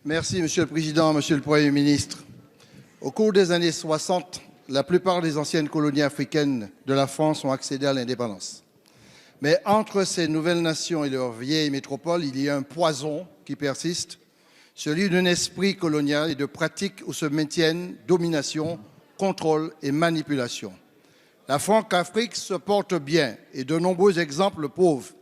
Merci, Monsieur le Président, Monsieur le Premier ministre. Au cours des années 60, la plupart des anciennes colonies africaines de la France ont accédé à l'indépendance. Mais entre ces nouvelles nations et leurs vieilles métropoles, il y a un poison qui persiste, celui d'un esprit colonial et de pratiques où se maintiennent domination, contrôle et manipulation. La Franc-Afrique se porte bien et de nombreux exemples le prouvent.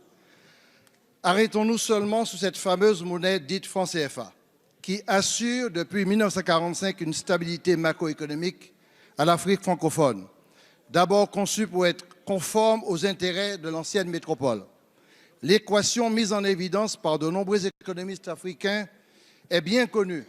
Arrêtons-nous seulement sur cette fameuse monnaie dite franc CFA, qui assure depuis 1945 une stabilité macroéconomique à l'Afrique francophone, d'abord conçue pour être conforme aux intérêts de l'ancienne métropole. L'équation mise en évidence par de nombreux économistes africains est bien connue.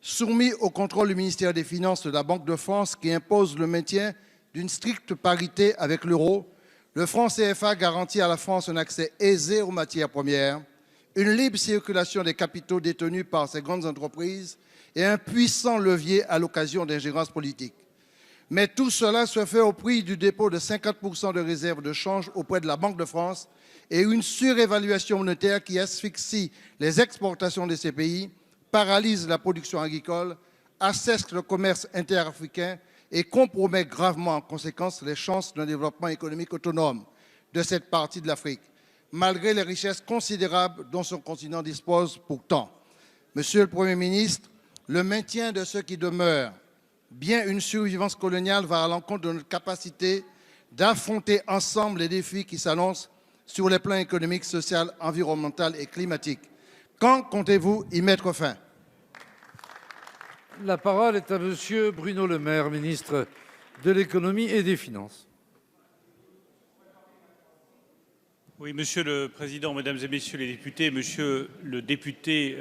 Soumis au contrôle du ministère des Finances de la Banque de France qui impose le maintien d'une stricte parité avec l'euro, le franc CFA garantit à la France un accès aisé aux matières premières, une libre circulation des capitaux détenus par ces grandes entreprises et un puissant levier à l'occasion d'ingérences politiques. Mais tout cela se fait au prix du dépôt de 50% de réserves de change auprès de la Banque de France et une surévaluation monétaire qui asphyxie les exportations de ces pays, paralyse la production agricole, assèche le commerce interafricain et compromet gravement en conséquence les chances d'un développement économique autonome de cette partie de l'Afrique, malgré les richesses considérables dont son continent dispose pourtant. Monsieur le Premier ministre, le maintien de ce qui demeure, bien une survivance coloniale, va à l'encontre de notre capacité d'affronter ensemble les défis qui s'annoncent sur les plans économiques, social, environnemental et climatique. Quand comptez-vous y mettre fin ? La parole est à Monsieur Bruno Le Maire, ministre de l'Économie et des Finances. Oui, Monsieur le Président, Mesdames et Messieurs les députés, Monsieur le député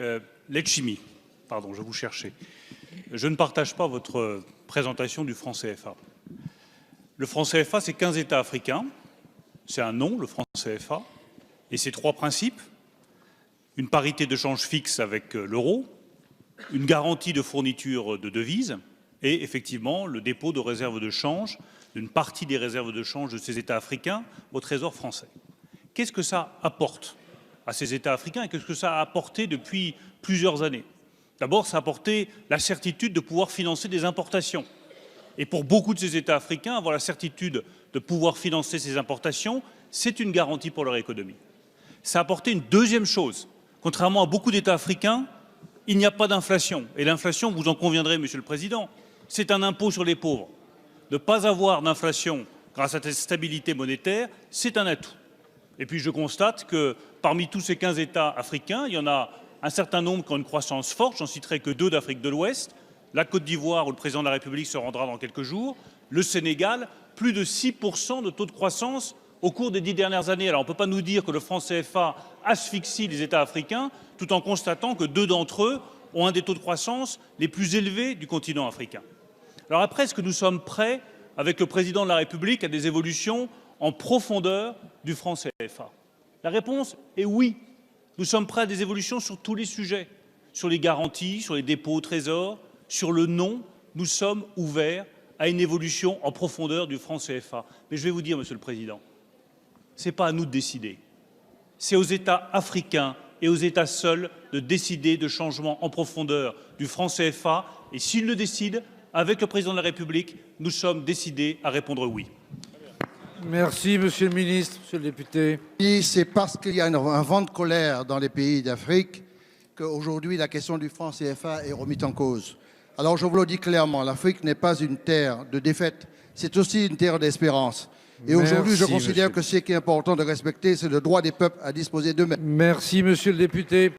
Letchimy, pardon, je vous cherchais. Je ne partage pas votre présentation du franc CFA. Le franc CFA, c'est 15 États africains. C'est un nom, le franc CFA. Et c'est 3 principes. Une parité de change fixe avec l'euro, une garantie de fourniture de devises et effectivement le dépôt de réserves de change, d'une partie des réserves de change de ces États africains au Trésor français. Qu'est-ce que ça apporte à ces États africains et qu'est-ce que ça a apporté depuis plusieurs années? D'abord, ça a apporté la certitude de pouvoir financer des importations. Et pour beaucoup de ces États africains, avoir la certitude de pouvoir financer ces importations, c'est une garantie pour leur économie. Ça a apporté une deuxième chose. Contrairement à beaucoup d'États africains, il n'y a pas d'inflation. Et l'inflation, vous en conviendrez, Monsieur le Président, c'est un impôt sur les pauvres. Ne pas avoir d'inflation grâce à cette stabilité monétaire, c'est un atout. Et puis je constate que parmi tous ces 15 États africains, il y en a un certain nombre qui ont une croissance forte. J'en citerai que 2 d'Afrique de l'Ouest, la Côte d'Ivoire où le président de la République se rendra dans quelques jours, le Sénégal, plus de 6% de taux de croissance au cours des 10 dernières années. Alors on ne peut pas nous dire que le franc CFA asphyxie les États africains tout en constatant que 2 d'entre eux ont un des taux de croissance les plus élevés du continent africain. Alors après, est-ce que nous sommes prêts, avec le président de la République, à des évolutions en profondeur du franc CFA? La réponse est oui. Nous sommes prêts à des évolutions sur tous les sujets, sur les garanties, sur les dépôts au Trésor, sur le nom. Nous sommes ouverts à une évolution en profondeur du franc CFA. Mais je vais vous dire, Monsieur le Président, ce n'est pas à nous de décider. C'est aux États africains et aux États seuls de décider de changements en profondeur du franc CFA. Et s'ils le décident, avec le président de la République, nous sommes décidés à répondre oui. Merci, Monsieur le ministre, Monsieur le député. C'est parce qu'il y a un vent de colère dans les pays d'Afrique qu'aujourd'hui la question du franc CFA est remise en cause. Alors je vous le dis clairement, l'Afrique n'est pas une terre de défaite, c'est aussi une terre d'espérance. Et aujourd'hui, je considère que ce qui est important de respecter, c'est le droit des peuples à disposer d'eux-mêmes. Merci, Monsieur le député.